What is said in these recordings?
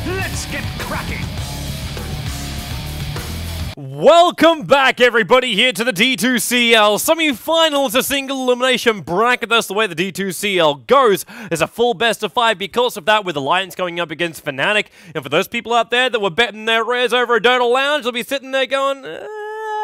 Let's get cracking! Welcome back, everybody, here to the D2CL semi-finals, a single elimination bracket. That's the way the D2CL goes. There's a full best of 5 because of that, with Alliance going up against Fnatic. And for those people out there that were betting their rares over a Dota Lounge, they'll be sitting there going,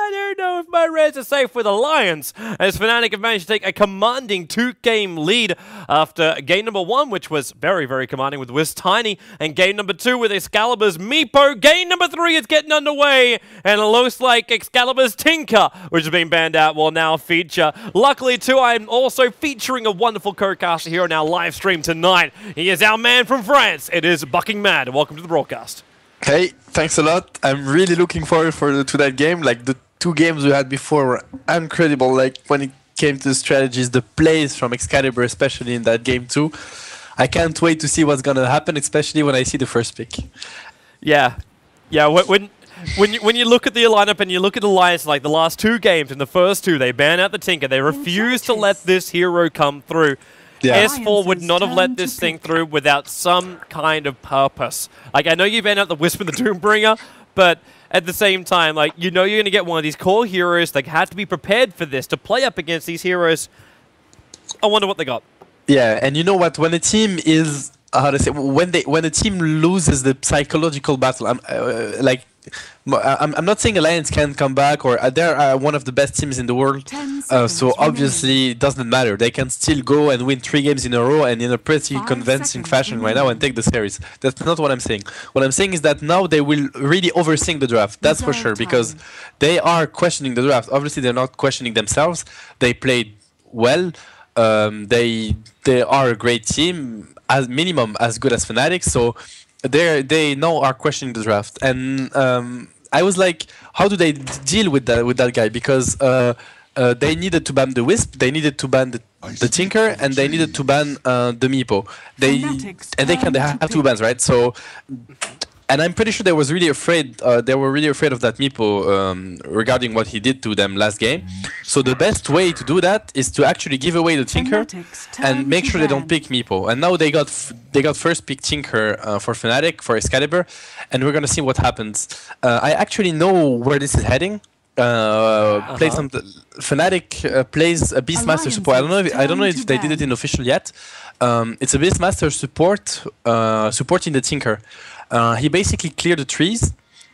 I don't know if my rares are safe with Alliance, as Fnatic have managed to take a commanding 2-game lead after game number 1, which was very, very commanding with Wiz Tiny, and game number 2 with Excalibur's Meepo. Game number 3 is getting underway, and it looks like Excalibur's Tinker, which has been banned out, will now feature. Luckily, too, I'm also featuring a wonderful co-caster here on our live stream tonight. He is our man from France. It is Bucking Mad. Welcome to the broadcast. Hey, thanks a lot. I'm really looking forward to that game. Like, the 2 games we had before were incredible. Like, when it came to the strategies, the plays from Excalibur, especially in that game too. I can't wait to see what's gonna happen, especially when I see the first pick. Yeah. When you look at the lineup and you look at Alliance, like the last 2 games, in the first 2, they ban out the Tinker. They refuse to let this hero come through. Yeah. S4 would not have let this thing through without some kind of purpose. Like, I know you ban out the Wisp and the Doombringer, but at the same time, like, you know you're going to get one of these core heroes. They had to be prepared for this, to play up against these heroes. I wonder what they got. Yeah, and you know what? When a team is, how to say, when a team loses the psychological battle, I'm not saying Alliance can come back, or they're one of the best teams in the world. So obviously it doesn't matter. They can still go and win 3 games in a row and in a pretty convincing fashion right now and take the series. That's not what I'm saying. What I'm saying is that now they will really overthink the draft. That's for sure, because they are questioning the draft. Obviously they're not questioning themselves. They played well. They are a great team, as minimum as good as Fnatic. So they now are questioning the draft, and I was like, how do they deal with that guy? Because they needed to ban the Wisp, they needed to ban the Tinker, and they needed to ban the Meepo. They have 2 bans, right? So, and I'm pretty sure they was really afraid. They were really afraid of that Meepo regarding what he did to them last game. So the best way to do that is to actually give away the Tinker and make sure they don't pick Meepo. And now they got first pick Tinker for Fnatic, for Excalibur, and we're gonna see what happens. I actually know where this is heading. Fnatic plays a Beastmaster support. I don't know if they did it in official yet. It's a Beastmaster support supporting the Tinker. He basically cleared the trees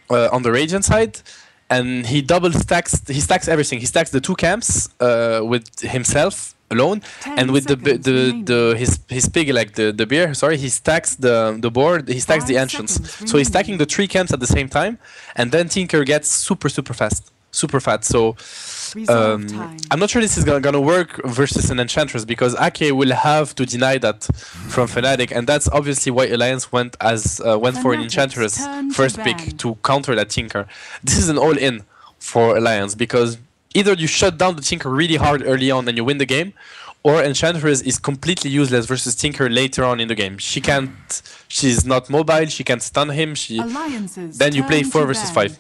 on the Radiant side, and he stacks everything. He stacks the 2 camps with himself alone, and with his pig, like the bear. Sorry, he stacks the board. He stacks the entrance. So he's stacking the 3 camps at the same time, and then Tinker gets super fast. So I'm not sure this is gonna work versus an Enchantress, because Ake will have to deny that from Fnatic, and that's obviously why Alliance went for an Enchantress first pick to counter that Tinker. This is an all-in for Alliance, because either you shut down the Tinker really hard early on and you win the game, or Enchantress is completely useless versus Tinker later on in the game. She's not mobile, she can't stun him, then you play 4 versus 5.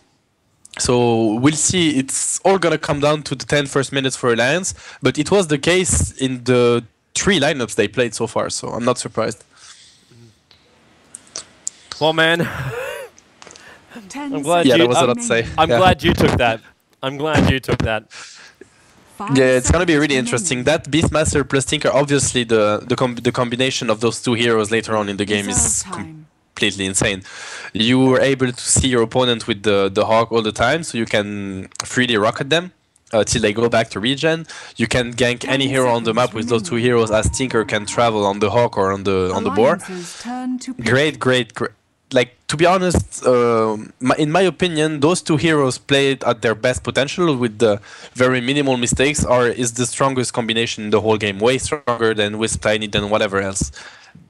So we'll see. It's all gonna come down to the 10 first minutes for Alliance, but it was the case in the 3 lineups they played so far, so I'm not surprised. Well, man, I'm glad Yeah, you. that was a lot to say. I'm Yeah. glad you took that. I'm glad you took that. Yeah, it's gonna be really interesting. That Beastmaster plus Tinker, obviously the combination of those two heroes later on in the game is completely insane. You were able to see your opponent with the Hawk all the time, so you can freely rocket them till they go back to regen. You can gank any hero on the map with those two heroes, as Tinker can travel on the Hawk or on the boar. Great. Like, to be honest, in my opinion, those two heroes played at their best potential with the very minimal mistakes is the strongest combination in the whole game. Way stronger than Wisp, Tiny, than whatever else.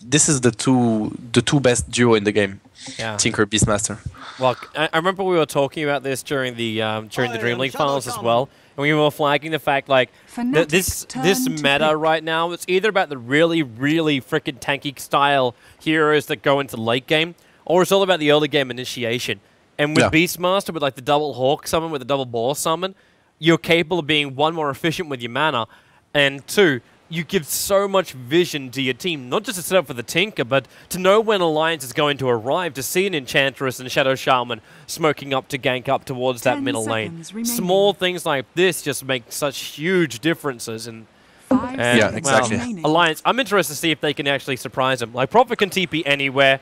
This is the two best duo in the game. Yeah. Tinker, Beastmaster. Well, I remember we were talking about this during the Dream League finals as well, and we were flagging the fact like this meta right now, it's either about the really freaking tanky style heroes that go into late game, or it's all about the early game initiation. And with Beastmaster, with like the double Hawk summon, with the double Boar summon, you're capable of being, 1, more efficient with your mana, and 2, you give so much vision to your team, not just to set up for the Tinker, but to know when Alliance is going to arrive, to see an Enchantress and Shadow Shaman smoking up to gank up towards that middle lane. Small things like this just make such huge differences. And yeah, exactly. Well, Alliance, I'm interested to see if they can actually surprise them. Like, Prophet can TP anywhere.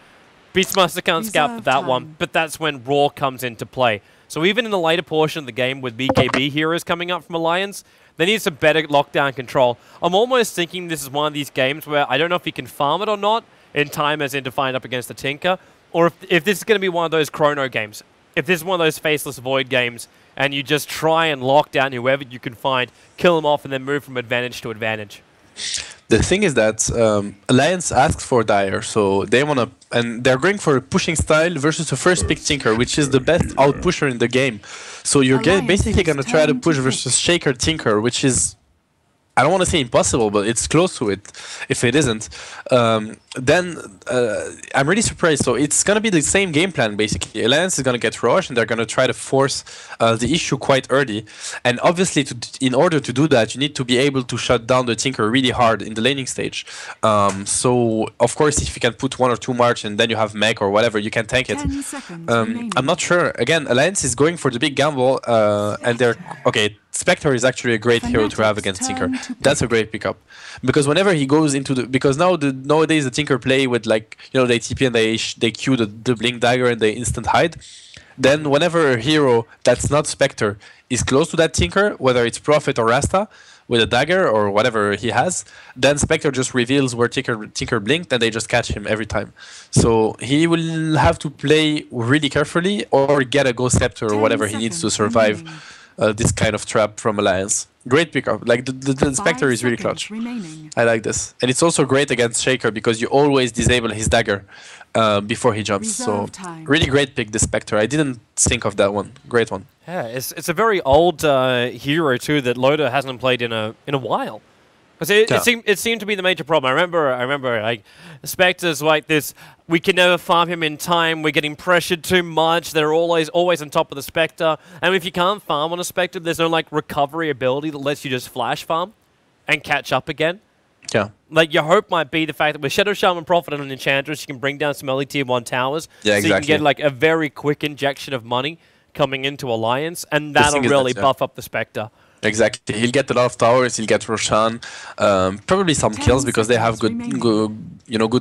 Beastmaster can't scout for that one, but that's when Raw comes into play. So even in the later portion of the game with BKB heroes coming up from Alliance, they need some better lockdown control. I'm almost thinking this is one of these games where I don't know if you can farm it or not in time as in to find up against the Tinker, or if this is going to be one of those chrono games. If this is one of those faceless void games and you just try and lock down whoever you can find, kill them off, and then move from advantage to advantage. The thing is that Alliance asks for Dire, so they wanna, and they're going for a pushing style versus a first pick Tinker, which is the best out pusher in the game. So you're basically gonna try to push versus Shaker Tinker, which is, I don't want to say impossible, but it's close to it. If it isn't, then I'm really surprised. So it's gonna be the same game plan basically. Alliance is gonna get rushed, and they're gonna try to force the issue quite early. And obviously, in order to do that, you need to be able to shut down the Tinker really hard in the laning stage. So of course, if you can put 1 or 2 March, and then you have mech or whatever, you can tank it. I'm not sure. Again, Alliance is going for the big gamble, and they're okay. Spectre is actually a great hero to have against Tinker. That's a great pickup, because whenever he goes into because nowadays the Tinker play with, like, you know, they TP and they Q the Blink Dagger and they instant hide. Then whenever a hero that's not Spectre is close to that Tinker, whether it's Prophet or Rasta with a dagger or whatever he has, then Spectre just reveals where Tinker blinked, and they just catch him every time. So he will have to play really carefully or get a Ghost Scepter or whatever he needs to survive this kind of trap from Alliance. Great pickup. Like, the Spectre is really clutch. I like this. And it's also great against Shaker, because you always disable his dagger before he jumps. So really great pick, this Spectre. I didn't think of that one. Great one. Yeah, it's a very old hero too that Loda hasn't played in a while. Because it seemed to be the major problem. I remember like Spectre's like this. We can never farm him in time. We're getting pressured too much. They're always on top of the Spectre. And if you can't farm on a Spectre, there's no like recovery ability that lets you just flash farm and catch up again. Yeah. Like, your hope might be the fact that with Shadow Shaman, Prophet, and an Enchantress, you can bring down some early tier 1 towers. Yeah, exactly. So you can get like a very quick injection of money coming into Alliance, and that'll really buff up the Spectre. Exactly. He'll get a lot of towers. He'll get Roshan, probably some kills, because they have good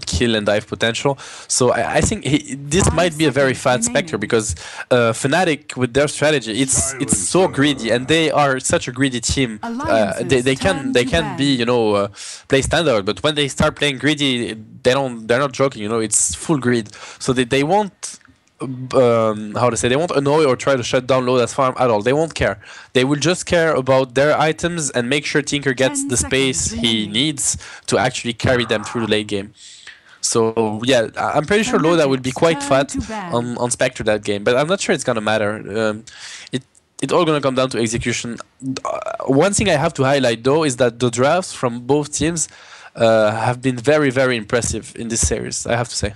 kill and dive potential. So I think this might be a very fat Spectre, because Fnatic, with their strategy, it's so greedy, and they are such a greedy team. They can be, play standard, but when they start playing greedy, they're not joking. It's full greed. So they won't. They won't annoy or try to shut down Loda's farm at all. They won't care. They will just care about their items and make sure Tinker gets the space he needs to actually carry them through the late game. So yeah, I'm pretty sure Loda will be quite fat on Spectre that game, but I'm not sure it's gonna matter. It's all gonna come down to execution. One thing I have to highlight though is that the drafts from both teams have been very, very impressive in this series, I have to say.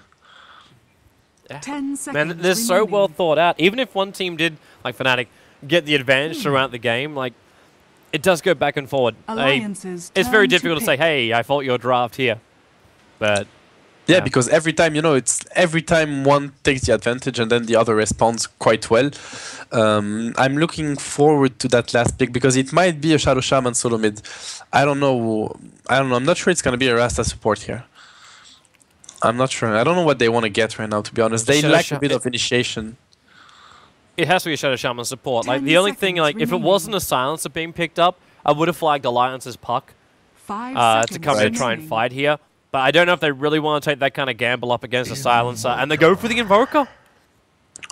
10 seconds. Man, they're so well thought out. Even if one team did, like Fnatic, get the advantage throughout the game, like, it does go back and forward. It's very difficult to say, hey, I fought your draft here. But yeah, because every time, you know, it's every time one takes the advantage and then the other responds quite well. I'm looking forward to that last pick because it might be a Shadow Shaman solo mid. I don't know. I'm not sure it's going to be a Rasta support here. I'm not sure. I don't know what they want to get right now, to be honest. They lack a bit of initiation. It has to be a Shadow Shaman support. Like, the only thing, like, if it wasn't a Silencer being picked up, I would have flagged Alliance's Puck to come in and try and fight here. But I don't know if they really want to take that kind of gamble up against a Silencer. And they go for the Invoker.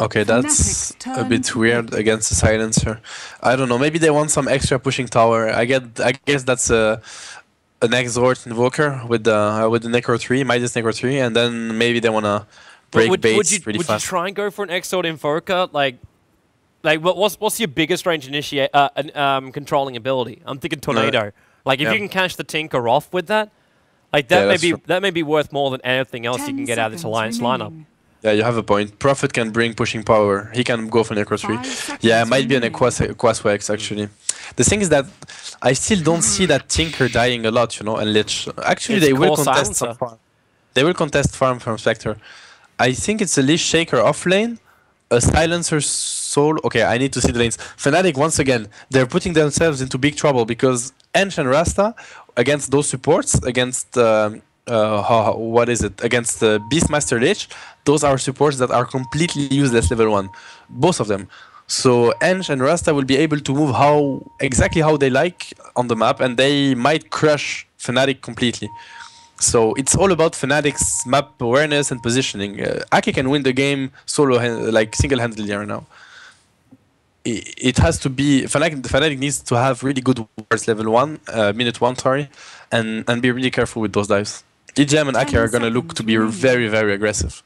Okay, that's a bit weird against the Silencer. I don't know. Maybe they want some extra pushing tower. I guess that's an Exort Invoker with the Necro 3, Midas Necro 3. And then maybe they want to break base really fast. Would you try and go for an Exort Invoker? Like what's your biggest range controlling ability? I'm thinking Tornado. Like, if you can catch the Tinker off with that, like that may be worth more than anything else you can get out of this Alliance lineup. Yeah, you have a point. Prophet can bring pushing power. He can go for Necro 3. Yeah, it might be an Aquaswex actually. The thing is that I still don't see that Tinker dying a lot, you know, and Lich. Actually, they will contest some farm. They will contest farm from Spectre. I think it's a Lich Shaker off lane, a Silencer Soul. Okay, I need to see the lanes. Fnatic, once again, they're putting themselves into big trouble because Ench and Rasta, against those supports, against what is it? Against Beastmaster Lich, those are supports that are completely useless level 1. Both of them. So Ench and Rasta will be able to move exactly how they like on the map, and they might crush Fnatic completely. So it's all about Fnatic's map awareness and positioning. Ake can win the game solo, like single-handedly right now. It has to be Fnatic needs to have really good wards level 1, minute 1, sorry, and be really careful with those dives. EGM and Ake are gonna look to be very, very aggressive.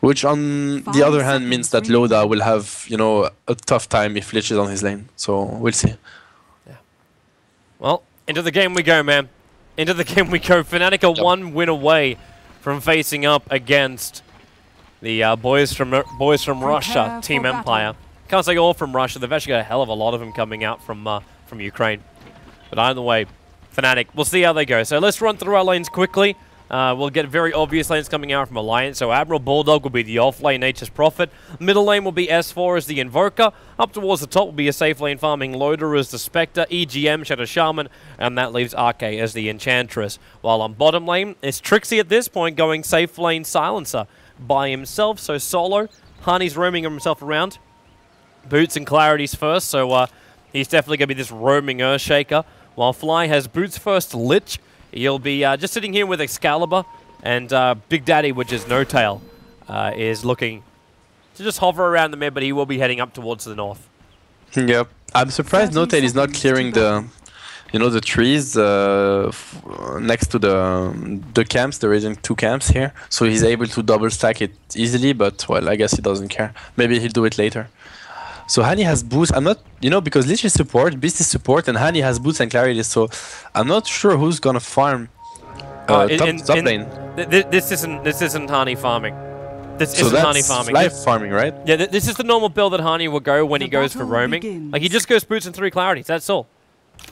Which on the other hand means that Loda will have, you know, a tough time if Lich is on his lane. So we'll see. Yeah. Well, into the game we go, man. Into the game we go. Fnatic are one win away from facing up against the boys from Russia, Team Empire. Can't say all from Russia. They've actually got a hell of a lot of them coming out from Ukraine. But either way, Fnatic, we'll see how they go. So let's run through our lanes quickly. We'll get very obvious lanes coming out from Alliance. So Admiral Bulldog will be the off lane, Nature's Prophet. Middle lane will be S4 as the Invoker. Up towards the top will be a safe lane farming Loader as the Spectre, EGM, Shadow Shaman, and that leaves Arke as the Enchantress. While on bottom lane, it's Trixie at this point going safe lane Silencer by himself. So solo, Honey's roaming himself around. Boots and Clarity's first, so he's definitely going to be this roaming Earthshaker. While Fly has Boots first Lich. He'll be just sitting here with Excalibur, and Big Daddy, which is No Tail, is looking to just hover around the mid, but he will be heading up towards the north. Yep. I'm surprised No Tail is not clearing the, you know, the trees next to the camps. There isn't 2 camps here, so he's able to double stack it easily. But well, I guess he doesn't care. Maybe he'll do it later. So Hani has boots. I'm not, you know, because Lich is support, Beast is support, and Hani has boots and Clarity. So I'm not sure who's gonna farm top lane. This isn't Hani farming. This isn't Hani farming. Live farming, right? Yeah, this is the normal build that Hani will go when he goes for roaming. Like, he just goes boots and 3 Clarities. That's all.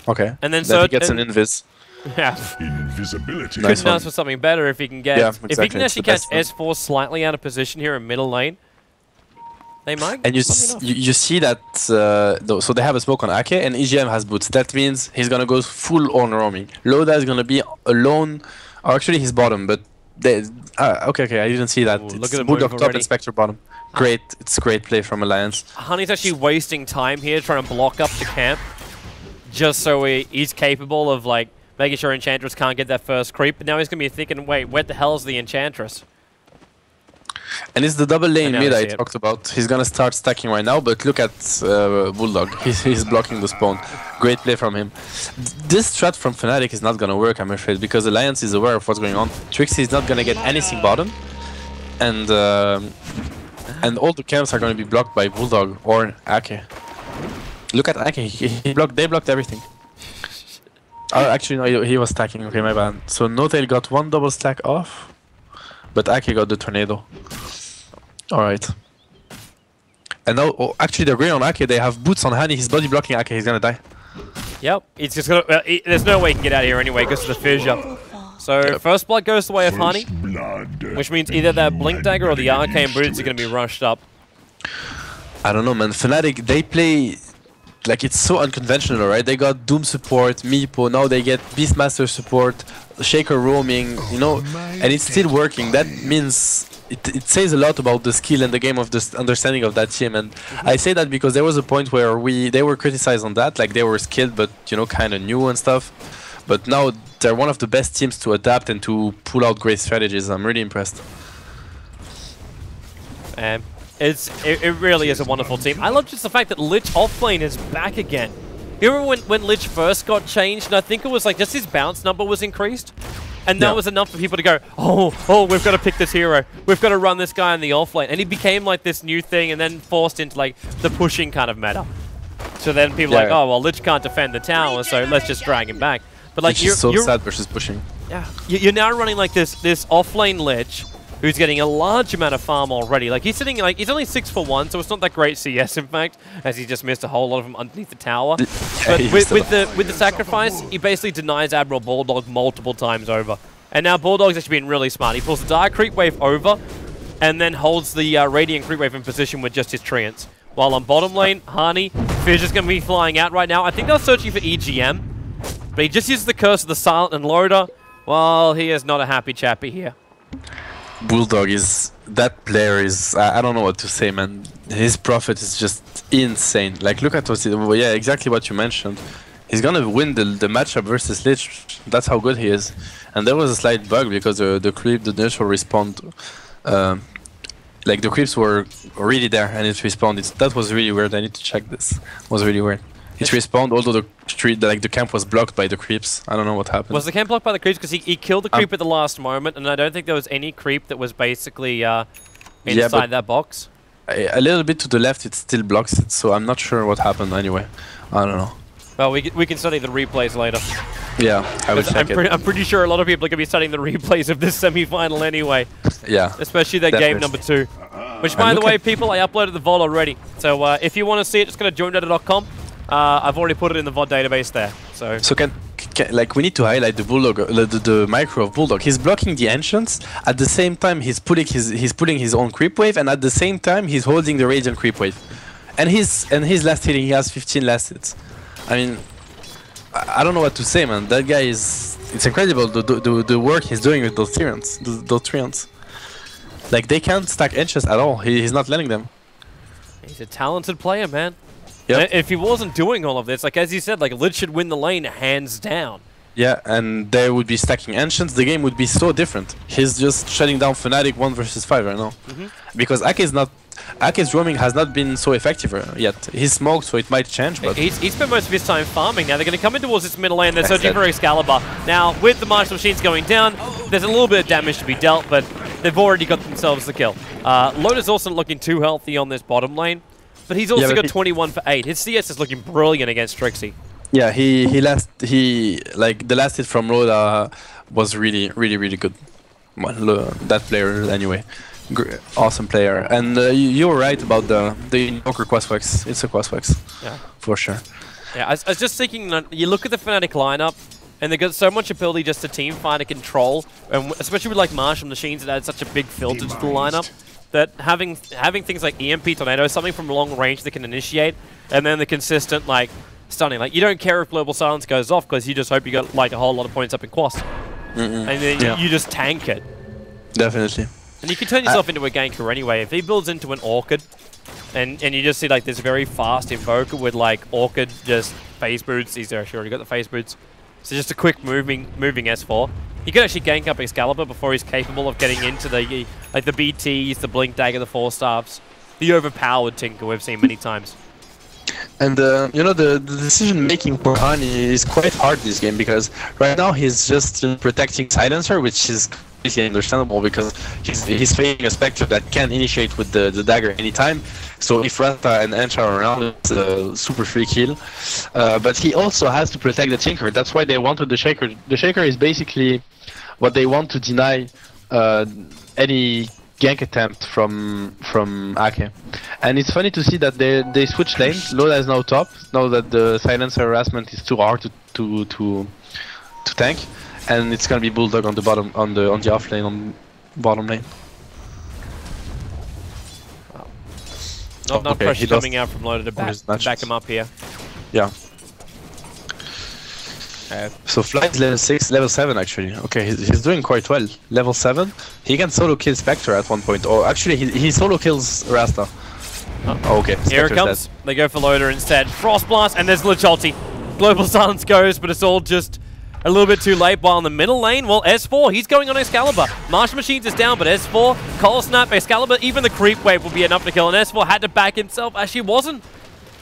Okay. And then he gets an invis. Yeah. Invisibility. Couldn't ask for something better if he can get. Yeah, exactly. If he can actually catch S4 slightly out of position here in middle lane. They might. And you see that, so they have a smoke on Ake and EGM has boots. That means he's gonna go full on roaming. Loda is gonna be alone, or actually he's bottom, but they, okay, I didn't see that. Ooh, it's look at the Bulldog move top already. and Spectre bottom. Great, it's great play from Alliance. Honey's actually wasting time here trying to block up the camp, just so he's capable of like making sure Enchantress can't get that first creep. But now he's gonna be thinking, wait, where the hell is the Enchantress? And it's the double lane mid I talked about. He's gonna start stacking right now, but look at Bulldog. He's blocking the spawn. Great play from him. This strat from Fnatic is not gonna work, I'm afraid, because Alliance is aware of what's going on. Trixie is not gonna get anything bottom, and all the camps are gonna be blocked by Bulldog or Ake. Look at Ake. They blocked everything. Oh, actually, no, he was stacking. Okay, my bad. So Notail got 1 double stack off, but Ake got the tornado. Alright. And now, oh, actually, they're going on Ake. They have boots on Hani. He's body blocking Ake. He's gonna die. Yep, it's just gonna. There's no way he can get out of here anyway because of the fissure. So first blood goes the way of Hani, which means either that Blink Dagger or the Arcane Boots are gonna be rushed up. I don't know, man. Fnatic, they play like it's so unconventional, right? They got Doom support, Meepo. Now they get Beastmaster support, Shaker roaming, you know, and it's still working. That means. It says a lot about the skill and the game of the understanding of that team, and I say that because there was a point where they were criticized on that, like they were skilled but you know kind of new and stuff. But now they're one of the best teams to adapt and to pull out great strategies. I'm really impressed. It really is a wonderful team. I love just the fact that Lich offlane is back again. You remember when Lich first got changed, and I think it was like just his bounce number was increased? And that was enough for people to go, oh, we've got to pick this hero. We've got to run this guy in the offlane. And he became like this new thing and then forced into like the pushing kind of meta. So then people are like, oh, well, Lich can't defend the tower, so let's just drag him back. But like, you're so sad versus pushing. Yeah, you're now running like this offlane Lich who's getting a large amount of farm already. Like he's sitting like, he's only 6 for 1, so it's not that great CS in fact, as he just missed a whole lot of them underneath the tower. But with the sacrifice, he basically denies Admiral Bulldog multiple times over. And now Bulldog's actually been really smart. He pulls the Dark Creep Wave over, and then holds the Radiant Creep Wave in position with just his Treants. While on bottom lane, Hani, Fizz is going to be flying out right now. I think they're searching for EGM, but he just uses the Curse of the Silent and Loader. Well, he is not a happy chappy here. Bulldog is that player is I don't know what to say, man. His profit is just insane. Like look at what yeah, exactly what you mentioned. He's gonna win the matchup versus Lich. That's how good he is. And there was a slight bug because the creep, the initial respawn, like the creeps were already there and it respawned. That was really weird. I need to check this. It was really weird. It respawned, although the camp was blocked by the creeps. I don't know what happened. Was the camp blocked by the creeps? Because he killed the creep at the last moment, and I don't think there was any creep that was basically inside that box. A little bit to the left, it still blocks it, so I'm not sure what happened anyway. I don't know. Well, we can study the replays later. Yeah, I will check it. I'm pretty sure a lot of people are going to be studying the replays of this semi-final anyway. Yeah. Especially that game number 2. Which, by the way, people, I uploaded the VOD already. So if you want to see it, just go to joindota.com. I've already put it in the VOD database there. So can like we need to highlight the Bulldog, the micro of Bulldog. He's blocking the entrance. At the same time, he's pulling his own creep wave, and at the same time, he's holding the Radiant creep wave. And his last hitting, he has 15 last hits. I mean, I don't know what to say, man. That guy it's incredible the work he's doing with those treants. Like they can't stack entrance at all. He's not letting them. He's a talented player, man. Yep. If he wasn't doing all of this, like as you said, like Lich should win the lane hands down. Yeah, and they would be stacking ancients. The game would be so different. He's just shutting down Fnatic 1 versus 5 right now. Because Ake's roaming has not been so effective yet. He's smoked, so it might change, but... He's spent most of his time farming. Now they're going to come in towards this middle lane. They're searching for Excalibur. Now, with the Martial Machines going down, there's a little bit of damage to be dealt, but they've already got themselves the kill. Loda's also not looking too healthy on this bottom lane, but he's also got 21 for 8. His CS is looking brilliant against Trixie. Yeah, like the last hit from Loda was really good. Well, that player anyway. Awesome player, and you were right about the Invoker Questflex. It's a Questflex, yeah, for sure. Yeah, I was just thinking that you look at the Fnatic lineup, and they got so much ability just to team fight and control, and especially with like Martial Machines that add such a big filter to the lineup. That having things like EMP Tornado, something from long range that can initiate, and then the consistent like stunning. Like you don't care if Global Silence goes off because you just hope you got like a whole lot of points up in Quest, and then you just tank it. Definitely. And you can turn yourself into a ganker anyway. If he builds into an Orchid, and you just see like this very fast Invoker with like Orchid just phase boots. He's actually already got the phase boots. So just a quick moving S4. You can actually gank up Excalibur before he's capable of getting into the like the BTs, the Blink Dagger, the 4 staffs, the overpowered Tinker we've seen many times. And you know, the decision making for Hani is quite hard this game because right now he's just protecting Silencer, which is completely understandable because he's facing a Spectre that can initiate with the dagger anytime. So if Rata and Encha are around, it's a super free kill. But he also has to protect the Tinker. That's why they wanted the Shaker. The Shaker is basically what they want to deny any gank attempt from Ake. And it's funny to see that they switch lanes. Loda is now top, now that the silencer harassment is too hard to tank. And it's gonna be Bulldog on the bottom, on the off lane, on bottom lane. Not okay, pressure coming out from Loda to back him up here. Yeah. So Fly's level 6, level 7 actually. Okay, he's doing quite well. Level 7, he can solo kill Spectre at one point. Or actually, he solo kills Rasta. Oh, okay. Here it comes. Dead. They go for Loda instead. Frost Blast, and there's Lich ulti. Global Silence goes, but it's all just a little bit too late. While in the middle lane, well, S4, he's going on Excalibur. Marsh Machines is down, but S4, Cold Snap, Excalibur, even the creep wave will be enough to kill. And S4 had to back himself. Actually, wasn't.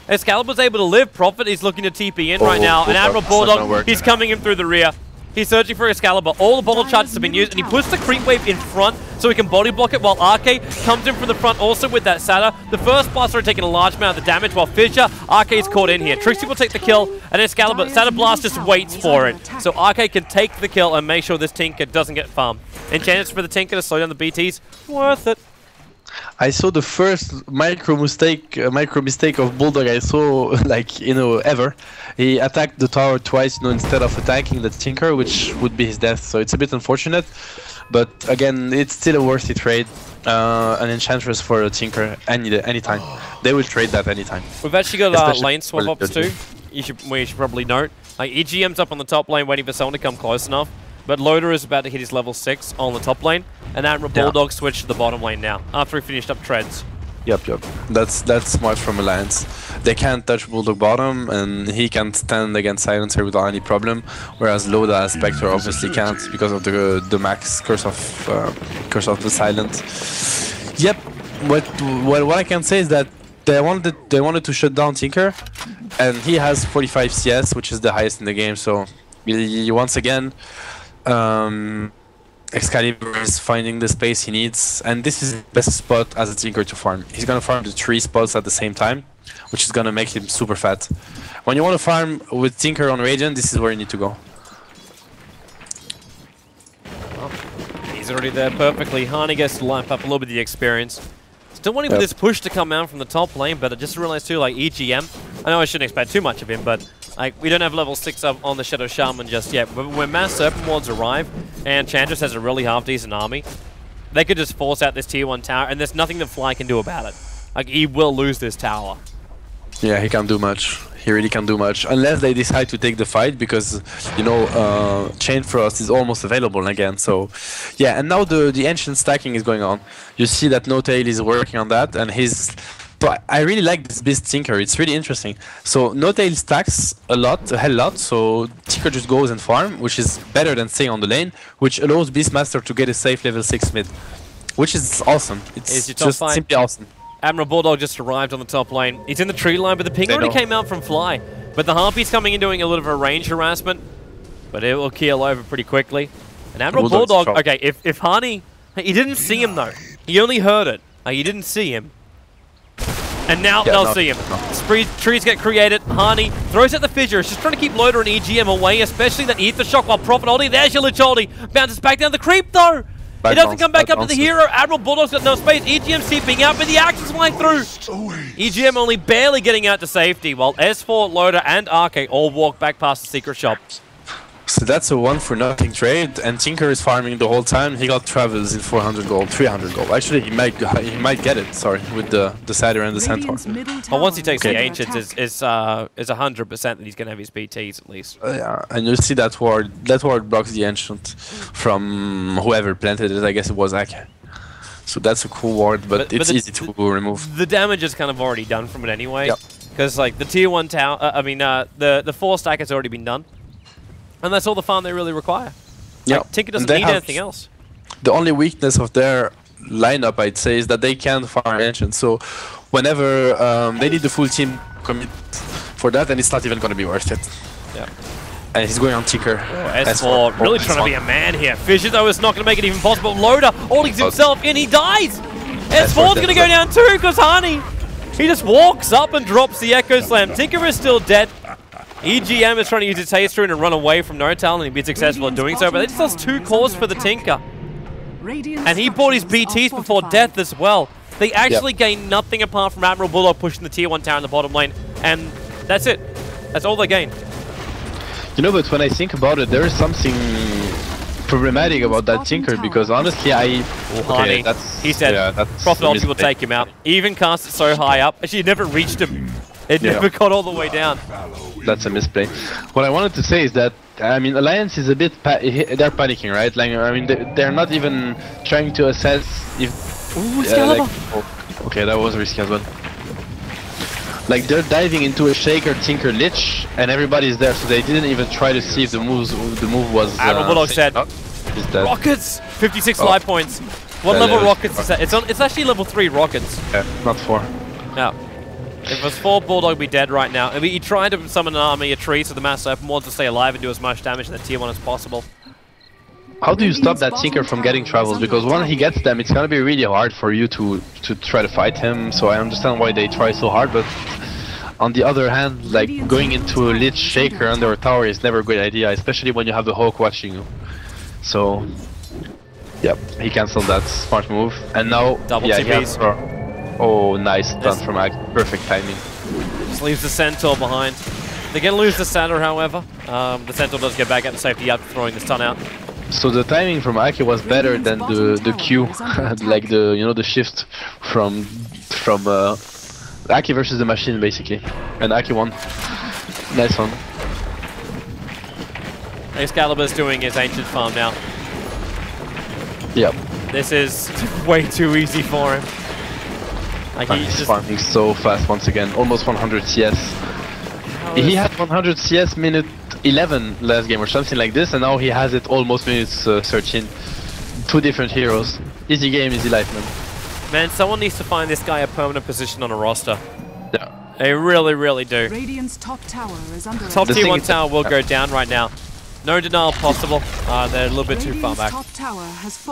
Excalibur's able to live. Prophet is looking to TP in right now. And Admiral Bulldog, he's coming in through the rear. He's searching for Excalibur. All the bottle charges have been used, and he puts the creep wave in front so he can body block it, while Arcade comes in from the front also with that Sada. The first blaster are taking a large amount of the damage, while Fissure, Arcade's caught in here. Trixie will take the kill, and Excalibur, Sada Blast just waits for it. So Arcade can take the kill and make sure this Tinker doesn't get farmed. Enchantments for the Tinker to slow down the BTs. Worth it. I saw the first micro mistake of Bulldog I saw, like, you know, ever. He attacked the tower twice, you know, instead of attacking the Tinker, which would be his death. So it's a bit unfortunate, but again, it's still a worthy trade. An Enchantress for a Tinker anytime. They will trade that anytime. We've actually got lane swap ups too. We should probably note. Like, EGM's up on the top lane waiting for someone to come close enough. But Loda is about to hit his level 6 on the top lane, and Admiral Bulldog switched to the bottom lane now, after he finished up treads. Yep. That's smart from Alliance. They can't touch Bulldog bottom, and he can stand against Silencer without any problem, whereas Loda as Spectre obviously can't because of the max curse of the Silent. Yep. What I can say is that they wanted to shut down Tinker, and he has 45 CS, which is the highest in the game. So once again, Excalibur is finding the space he needs, and this is the best spot as a Tinker to farm. He's gonna farm the 3 spots at the same time, which is gonna make him super fat. When you want to farm with Tinker on Radiant, this is where you need to go. Well, he's already there perfectly. Hani gets to lamp up a little bit of the experience. Still waiting for this push to come out from the top lane, but I just realized too, like, EGM, I know I shouldn't expect too much of him, but like, we don't have level 6 up on the Shadow Shaman just yet. But when Mass Serpent Wards arrive, and Chandra's has a really half-decent army, they could just force out this tier 1 tower, and there's nothing that Fly can do about it. Like, he will lose this tower. Yeah, he can't do much. He really can't do much. Unless they decide to take the fight, because, you know, Chain Frost is almost available again. So, yeah, and now the Ancient stacking is going on. You see that No-Tail is working on that, and he's... But I really like this Beast Tinker, it's really interesting. So No-Tail stacks a hell lot, so Tinker just goes and farm, which is better than staying on the lane, which allows Beastmaster to get a safe level 6 mid. Which is awesome, it's just simply awesome. Admiral Bulldog just arrived on the top lane. He's in the tree line, but the ping already came out from Fly. But the Harpy's coming in doing a little bit of a range harassment, but it will keel over pretty quickly. And Admiral Bulldog, okay, if Hani, he didn't see him though. He only heard it. He didn't see him. And now they'll see him. Trees get created. Hani throws out the Fissure. It's just trying to keep Loda and EGM away, especially that Ether Shock while Prophet ulti. There's your Lich ulti. Bounces back down the creep though. It doesn't come back up to the hero. Admiral Bulldog's got no space. EGM seeping out, but the axes flying through. EGM only barely getting out to safety, while S4, Loda, and Arcade all walk back past the secret shop. So that's a 1-for-nothing trade, and Tinker is farming the whole time. He got Travels in 400 gold, 300 gold. Actually, he might get it. Sorry, with the Satyr and the Centaur. Well, once he takes the Ancients, is 100% that he's gonna have his BTs at least. Yeah, and you see that ward. That ward blocks the Ancient from whoever planted it. I guess it was Ake. So that's a cool ward, but it's easy to remove. The damage is kind of already done from it anyway, because like the tier 1 tower. The 4 stack has already been done. And that's all the farm they really require. Yeah, like, Tinker doesn't need anything else. The only weakness of their lineup, I'd say, is that they can't farm Ancient. So whenever they need the full team commit for that, and it's not even going to be worth it. Yeah. And he's going on Tinker. S4 really trying to be a man here. Fissure, though, is not going to make it even possible. Loda holding himself in, he dies! S4's going to go down too, because Hani, he just walks up and drops the Echo Slam. Tinker is still dead. EGM is trying to use its haste rune and run away from No-Tail, and he'd be successful in doing so, but they just lost 2 cores for the Tinker. And he bought his BTs before death as well. They actually gain nothing apart from Admiral Bulldog pushing the tier 1 tower in the bottom lane. And that's it. That's all they gain. You know, but when I think about it, there is something problematic about that Tinker, because honestly, Okay, he said, Prophet ulti will take him out. Even cast it so high up, actually it never reached him. It never got all the way down. That's a misplay. What I wanted to say is that, I mean, Alliance is a bit, they're panicking, right? Like, I mean, they're not even trying to assess if... Ooh, okay, that was risky as well. Like, they're diving into a Shaker, Tinker, Lich, and everybody's there, so they didn't even try to see if the move was... Admiral Bulldog said, Rockets! 56 life points. What level Rockets is that? It's actually level 3 Rockets. Yeah, not 4. Yeah. If it was 4, Bulldog would be dead right now. I mean, he tried to summon an army of trees so the Mass Open wants to stay alive and do as much damage in the tier 1 as possible. How do you stop that Tinker from getting travels? Because when he gets them, it's gonna be really hard for you to try to fight him. So I understand why they try so hard, but on the other hand, like going into a Lich Shaker under a tower is never a good idea, especially when you have the Hawk watching you. So, yep, he cancelled that smart move, and now double TPs. Oh, nice stun from Ak. Perfect timing. Just leaves the Centaur behind. They're gonna lose the Satyr, however. The Centaur does get back at the safety after throwing the stun out. So the timing from Aki was better than the Q, like the shift from Aki versus the machine basically, and Aki won. Nice one. Excalibur's doing his ancient farm now. Yep. This is way too easy for him. Like he's farming so fast once again, almost 100 CS. He had 100 CS minute 11 last game or something like this, and now he has it almost minutes 13. 2 different heroes. Easy game, easy life, man. Man, someone needs to find this guy a permanent position on a roster. Yeah. They really, really do. Radiant's top tower is under top tier 1 tower will go down right now. No denial possible. They're a little bit too far back.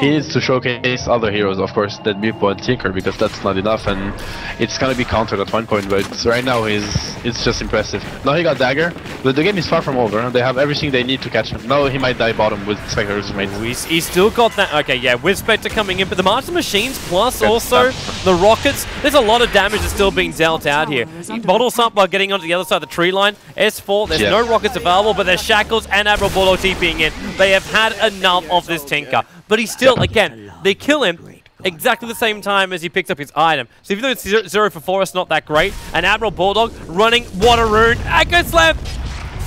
He needs to showcase other heroes, of course, that Meepo and Tinker, because that's not enough, and it's gonna be countered at one point, but right now it's just impressive. Now he got Dagger, but the game is far from over. They have everything they need to catch him. Now he might die bottom with Spectre's mate. He's still got that. Okay, yeah, with Spectre coming in, but the March of Machines plus also the Rockets, there's a lot of damage that's still being dealt out here. He bottles up by getting onto the other side of the tree line. S4, there's no Rockets available, but there's Shackles and Admiral Bulldog TPing in. They have had enough of this Tinker. But he's still, again, they kill him exactly the same time as he picks up his item. So even though it's 0 for 4, it's not that great. And Admiral Bulldog running Water Rune, Echo Slam,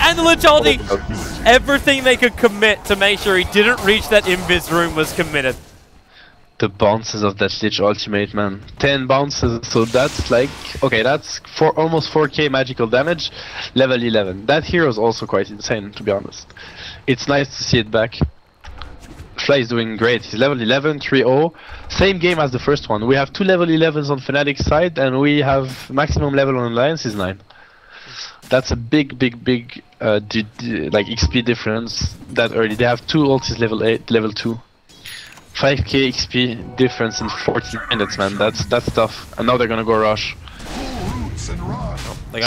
and the Lich ulti. Everything they could commit to make sure he didn't reach that Invis Rune was committed. The bounces of that Lich ultimate, man. 10 bounces, so that's like, okay, that's almost 4k magical damage, level 11. That hero is also quite insane, to be honest. It's nice to see it back. Fly is doing great. He's level 11, 3-0. Same game as the first one. We have 2 level 11s on Fnatic's side, and we have maximum level on Alliance is 9. That's a big like XP difference that early. They have 2 ultis level 8, level 2. 5k XP difference in 14 minutes, man. That's tough. And now they're gonna go rush. So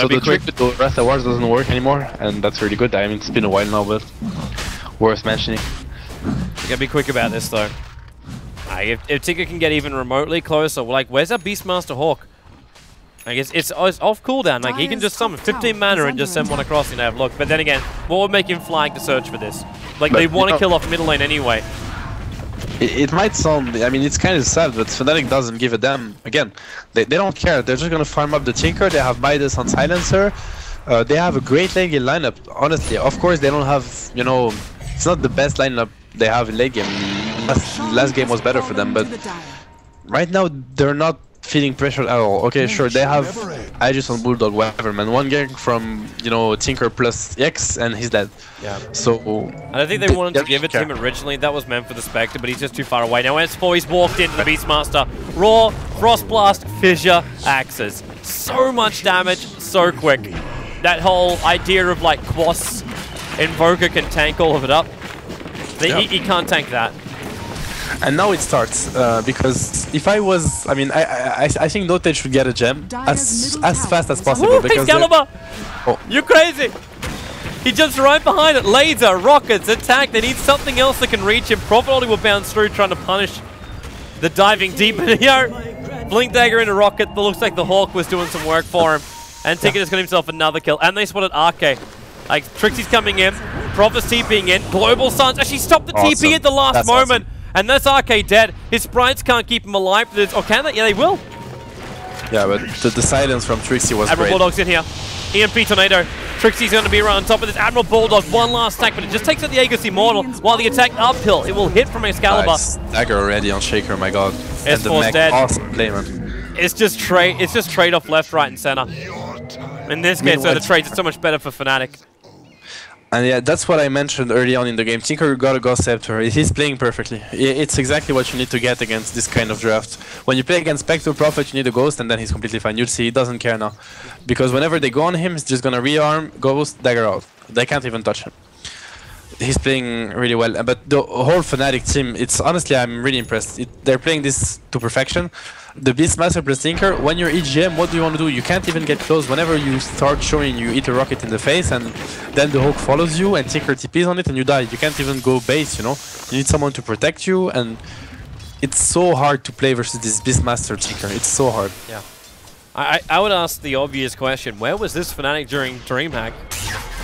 the trick with the Wrath Awards doesn't work anymore, and that's really good. I mean, it's been a while now, but worth mentioning. You gotta be quick about this though. If Tinker can get even remotely closer, like where's that Beastmaster Hawk? I guess it's off cooldown. Like he can just summon 15 mana and just send one across and have a look. But then again, what would make him flag to search for this? Like they want to kill off middle lane anyway. It might sound, I mean, it's kind of sad, but Fnatic doesn't give a damn. Again, they don't care. They're just gonna farm up the Tinker. They have Midas on Silencer. They have a great late game lineup. Honestly, of course, they don't have, you know, it's not the best lineup they have in late game. Last game was better for them, but right now they're not feeling pressure at all. Okay, sure, they have Aegis on Bulldog, whatever, man. One gang from, you know, Tinker plus X, and he's dead. Yeah. So I don't think they wanted to give it to him originally. That was meant for the Spectre, but he's just too far away. Now S4, he's walked into the Beastmaster. Raw, Frost Blast, Fissure, Axes. So much damage, so quick. That whole idea of like Quas Invoker can tank all of it up. He can't tank that. And now it starts, because if I was, I mean, I think Dota should get a gem as fast as possible. Woo, because Excalibur! You're crazy! He jumps right behind it. Laser, rockets, attack. They need something else that can reach him. Prophet Ulti will bounce through, trying to punish the diving deep. Blink Dagger into rocket. That looks like the Hawk was doing some work for him. And Ticket has got himself another kill. And they spotted Arke. Like, Trixie's coming in. Prophet's TPing in. Global Suns actually stopped the TP at the last moment. Awesome. And that's Arke dead. His sprites can't keep him alive. Or can they? Yeah, they will. Yeah, but the silence from Trixie was Admiral great. Bulldog's in here. EMP Tornado. Trixie's going to be around top of this. Admiral Bulldog, one last stack, but it just takes out the Aegis Immortal while the attack uphill. It will hit from Excalibur. Nice. Dagger already on Shaker, my god. And the mech, dead. awesome play, man. It's just trade-off left, right, and center. In this case, the trades are so much better for Fnatic. And yeah, that's what I mentioned early on in the game. Tinker got a Ghost Scepter. He's playing perfectly. It's exactly what you need to get against this kind of draft. When you play against Spectre Prophet, you need a Ghost, and then he's completely fine. You'll see he doesn't care now. Because whenever they go on him, he's just gonna rearm, Ghost, Dagger out. They can't even touch him. He's playing really well. But the whole Fnatic team, it's honestly, I'm really impressed. They're playing this to perfection. The Beastmaster plus Tinker, when you're EGM, what do you want to do? You can't even get close. Whenever you start showing, you eat a rocket in the face, and then the Hawk follows you, and Tinker TPs on it, and you die. You can't even go base, you know? You need someone to protect you, and it's so hard to play versus this Beastmaster Tinker. It's so hard. Yeah. I would ask the obvious question, where was this Fnatic during DreamHack?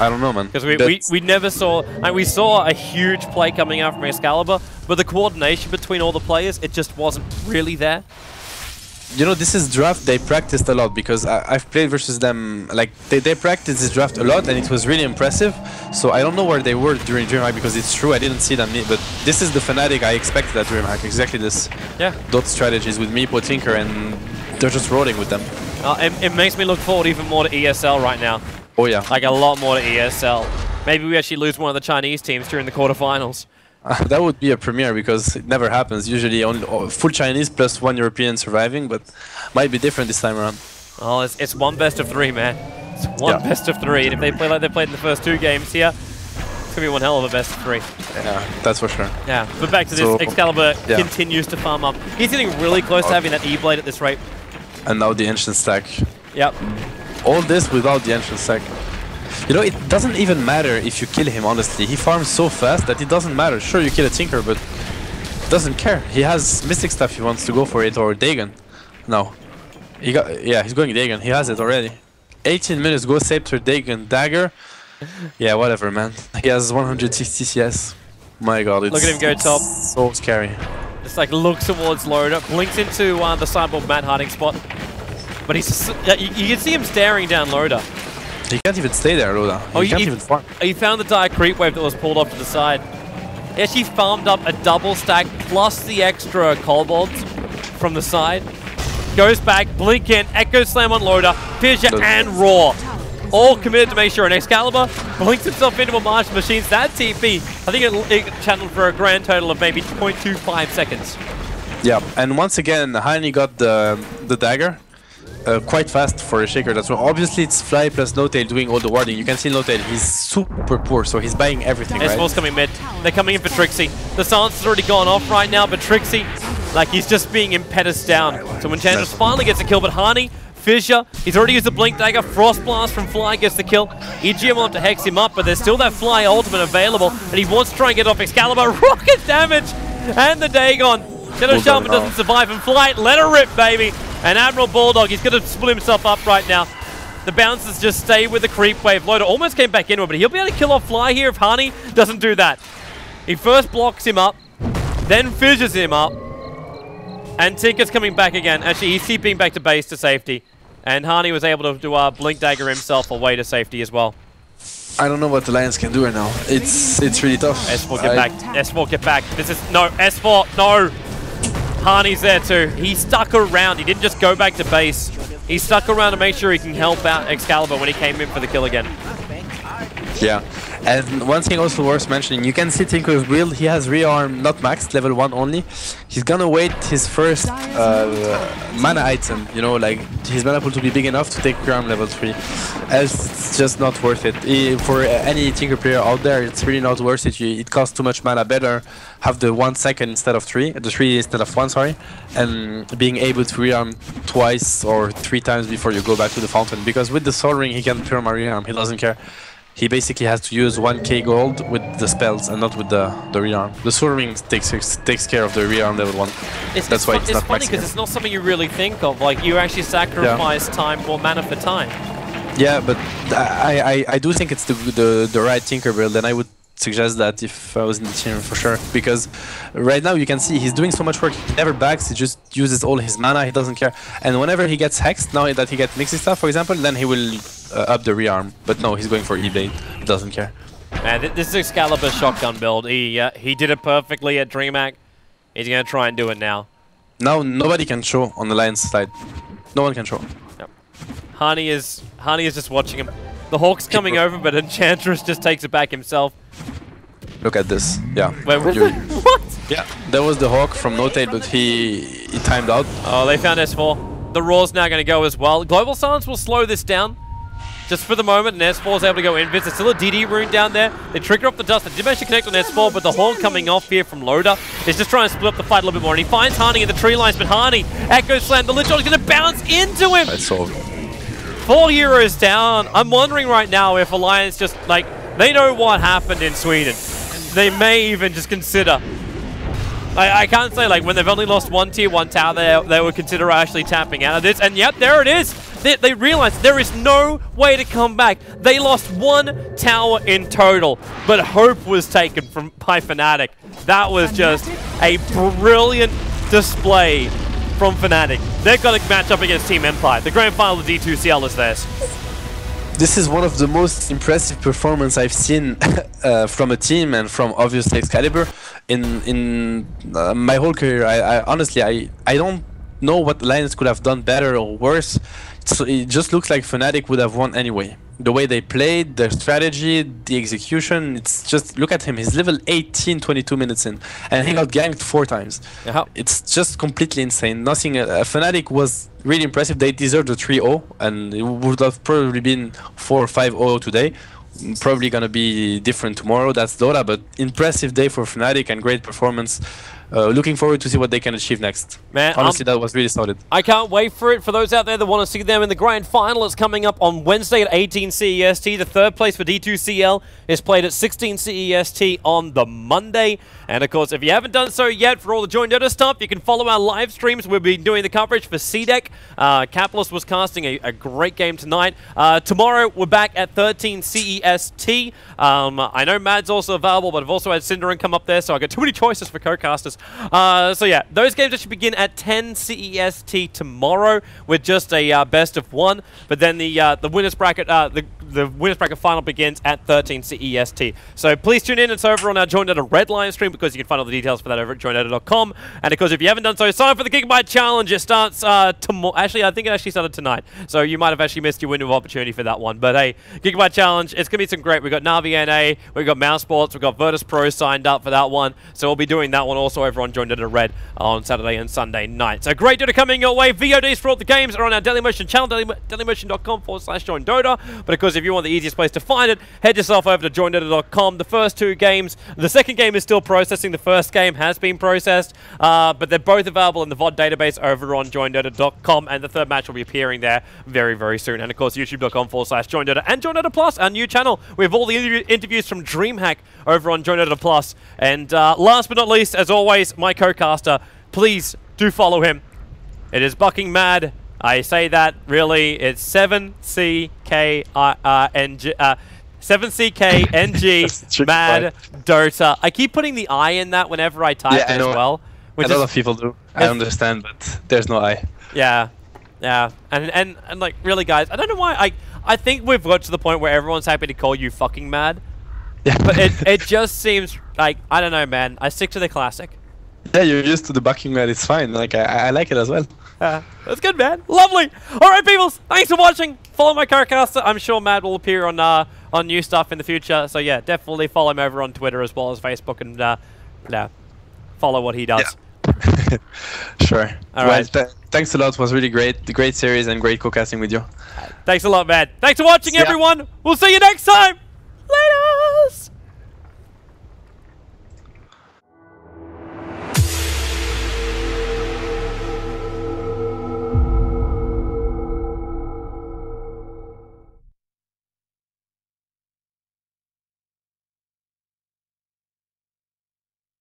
I don't know, man. Because we never saw, like, we saw a huge play coming out from Excalibur, but the coordination between all the players, it just wasn't really there. You know, this is draft they practiced a lot, because I've played versus them, like, they practiced this draft a lot, and it was really impressive. So I don't know where they were during DreamHack, because it's true, I didn't see them, but this is the Fnatic I expected at DreamHack, exactly this. Yeah. Dot strategies with Meepo, Tinker, and they're just rolling with them. It makes me look forward even more to ESL right now. Oh yeah. Like a lot more to ESL. Maybe we actually lose one of the Chinese teams during the quarterfinals. That would be a premiere, because it never happens. Usually only full Chinese plus one European surviving, but might be different this time around. Oh, it's one best of three, man. It's one best of three, and if they play like they played in the first two games here, it's gonna be one hell of a best of three. Yeah, that's for sure. Yeah, but back to this, Excalibur continues to farm up. He's getting really close to having that E-Blade at this rate. And now the Ancient Stack. Yep. All this without the Ancient Stack. You know, it doesn't even matter if you kill him, honestly. He farms so fast that it doesn't matter. Sure, you kill a Tinker, but doesn't care. He has Mystic Stuff, he wants to go for it, or Dagon. No. He's going Dagon. He has it already. 18 minutes, Ghost Scepter, Dagon, Dagger. Yeah, whatever, man. He has 160 CS. My god, it's... Look at him go top. So scary. Just like looks towards Loda, blinks into the sideboard mat hiding spot. But he's you can see him staring down Loda. He can't even stay there, Loda. He can't even farm. He found the dire creep wave that was pulled off to the side. He actually farmed up a double stack plus the extra kobolds from the side. Goes back, blink in, Echo Slam on Loda, Fissure and Roar. All committed to make sure an Excalibur blinks himself into a Martian Machines. That TP, I think it channeled for a grand total of maybe 0.25 seconds. Yeah, and once again, Hani got the dagger. Quite fast for a Shaker. That's obviously it's Fly plus No Tail doing all the warding. You can see No Tail, he's super poor, so he's buying everything. S4's coming mid. They're coming in for Trixie. The silence has already gone off right now, but Trixie, like, he's just being impetus down. So when Enchantress finally gets a kill, but Hani, Fissure, he's already used the Blink Dagger. Frost Blast from Fly gets the kill. EGM will have to hex him up, but there's still that Fly ultimate available, and he wants to try and get off Excalibur. Rocket damage! And the Dagon. Shadow Shaman doesn't survive, and Flight, let her rip, baby! And Admiral Bulldog, he's going to split himself up right now. The bouncers just stay with the creep wave. Loda almost came back into it, but he'll be able to kill off Fly here if Hani doesn't do that. He first blocks him up, then fissures him up, and Tinker's coming back again. Actually, he's TPing back to base to safety. And Hani was able to do a Blink Dagger himself away to safety as well. I don't know what the Lions can do right now. It's really tough. S4 get back. S4 get back. This is no S4 no. Hani's there too. He stuck around. He didn't just go back to base. He stuck around to make sure he can help out Excalibur when he came in for the kill again. Yeah. And one thing also worth mentioning, you can see Tinker's build, he has rearm not maxed, level 1 only. He's gonna wait his first mana item, you know, like his mana pool to be big enough to take rearm level 3. Else it's just not worth it. For any Tinker player out there, it's really not worth it. It costs too much mana. Better have the 1 second instead of 3, the 3 instead of 1, sorry, and being able to rearm twice or 3 times before you go back to the fountain. Because with the Soul Ring he can perma rearm, he doesn't care. he basically has to use 1k gold with the spells and not with the rearm. The Soul Ring takes care of the rearm level 1. That's why it's not funny because it's not something you really think of. Like, you actually sacrifice time or mana for time. Yeah, but I do think it's the right Tinker build, and I would suggest that if I was in the team for sure, because right now you can see he's doing so much work. He never backs, he just uses all his mana, he doesn't care. And whenever he gets hexed, now that he gets mixing stuff, for example, then he will up the rearm. But no, he's going for E-Blade, he doesn't care. Man, this is Excalibur shotgun build. He did it perfectly at DreamHack. He's gonna try and do it now. Now nobody can show on the Lions side. No one can show. Yep. Hani is just watching him. The Hawk's coming over, but Enchantress just takes it back himself. Look at this. Yeah. Wait, what? Yeah, that was the Hawk from No-Tail, but he timed out. Oh, they found S4. The Raw's now going to go as well. Global Silence will slow this down. Just for the moment, and S4 is able to go invis. There's still a DD rune down there. They trigger off the dust. They did manage to connect on S4, but the Horn coming off here from Loda is just trying to split up the fight a little bit more. And he finds Hani in the tree lines, but Hani, Echo Slam, the Lich is going to bounce into him. That's all. 4 heroes down. I'm wondering right now if Alliance just, like, they know what happened in Sweden. They may even just consider. I can't say, like, when they've only lost one tier 1 tower, they would consider actually tapping out of this. And yep, there it is. They realized there is no way to come back. They lost 1 tower in total, but hope was taken by Fnatic. That was just a brilliant display from Fnatic. They've got to match up against Team Empire. The grand final of D2CL is theirs. This is one of the most impressive performances I've seen from a team and from obviously Excalibur in my whole career. I honestly I don't know what Lions could have done better or worse. So it just looks like Fnatic would have won anyway. The way they played, their strategy, the execution, it's just, look at him, he's level 18, 22 minutes in, and he got ganked 4 times. It's just completely insane. Nothing, Fnatic was really impressive. They deserved a 3-0, and it would have probably been 4 or 5-0 today. Probably gonna be different tomorrow, that's Dota, but impressive day for Fnatic and great performance. Looking forward to see what they can achieve next. Man, honestly, that was really solid. I can't wait for it. For those out there that want to see them in the grand final, it's coming up on Wednesday at 18 CEST. The third place for D2CL is played at 16 CEST on the Monday. And of course, if you haven't done so yet, for all the Join Dota stuff, you can follow our live streams. We'll be doing the coverage for CDEC. Capitalist was casting a great game tonight. Tomorrow, we're back at 13 CEST. I know Mad's also available, but I've also had Cinderin come up there, so I've got too many choices for co-casters. So yeah, those games actually begin at 10 CEST tomorrow with just a best of 1. But then the winners bracket the winners bracket final begins at 13 CEST. So please tune in. It's over on our Join Dota Red Live stream because you can find all the details for that over at joindota.com. And of course, if you haven't done so, sign up for the Gigabyte Challenge. It starts tomorrow. Actually, I think it actually started tonight. So you might have actually missed your window of opportunity for that one. But hey, Gigabyte Challenge, it's going to be some great. We've got Navi NA, we've got Mouse Sports, we've got virtus.pro signed up for that one. So we'll be doing that one also over on Join Dota Red on Saturday and Sunday night. So great Dota coming your way. VODs for all the games are on our Dailymotion channel, dailymotion.com/joindota. But of course, if you want the easiest place to find it, head yourself over to joindota.com. The first 2 games, the second game is still processing. The first game has been processed, but they're both available in the VOD database over on joindota.com, and the third match will be appearing there very, very soon. And of course, youtube.com/joindota and Joindota Plus, our new channel. We have all the interviews from DreamHack over on Joindota Plus. And last but not least, as always, my co-caster, please do follow him. It is Bucking Mad. I say that really, it's 7CKNG Mad Dota. I keep putting the I in that whenever I type it as well. A lot of people do. I understand, but there's no I. Yeah, yeah, and like really, guys, I don't know why. I think we've got to the point where everyone's happy to call you fucking mad. Yeah, but it just seems like, I don't know, man. I stick to the classic. Yeah, you're used to the Bucking Mad. It's fine. Like I like it as well. That's good, man. Lovely. All right, people. Thanks for watching. Follow my co-caster. I'm sure Mad will appear on new stuff in the future. So yeah, definitely follow him over on Twitter as well as Facebook, and follow what he does. Yeah. Sure. All right. Thanks a lot. It was really great. The great series and great co-casting with you. Thanks a lot, man. Thanks for watching, everyone. We'll see you next time.